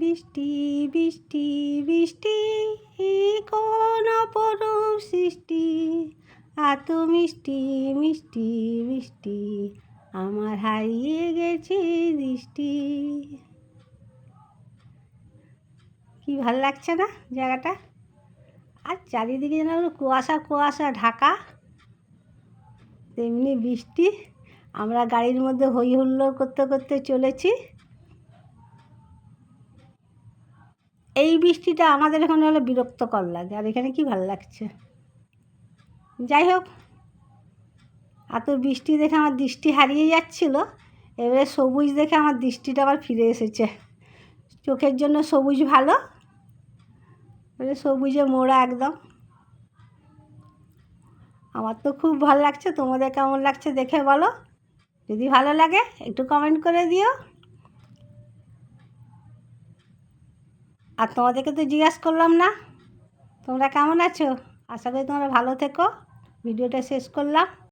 বৃষ্টি বৃষ্টি বৃষ্টি কোন অপরূপ সৃষ্টি, এত মিষ্টি মিষ্টি বৃষ্টি আমার হারিয়ে গেছে দৃষ্টি। কি ভাল লাগছে না জায়গাটা? আর চারিদিকে যেন কুয়াশা কুয়াশা ঢাকা, তেমনি বৃষ্টি। আমরা গাড়ির মধ্যে হই হুল্লোড় করতে করতে চলেছি। এই বৃষ্টিটা আমাদের এখানে হলে বিরক্তকর লাগে, আর এখানে কি ভালো লাগছে। যাই হোক, এত বৃষ্টি দেখে আমার দৃষ্টি হারিয়ে যাচ্ছিল, এবারে সবুজ দেখে আমার দৃষ্টিটা আবার ফিরে এসেছে। চোখের জন্য সবুজ ভালো, এবারে সবুজে মোড়া একদম। আমার তো খুব ভালো লাগছে, তোমাদের কেমন লাগছে দেখে বলো। যদি ভালো লাগে একটু কমেন্ট করে দিও। আর তোমাদেরকে তো জিজ্ঞাসা করলাম না তোমরা কেমন আছো। আশা করি তোমরা ভালো থেকো। ভিডিওটা শেষ করলাম।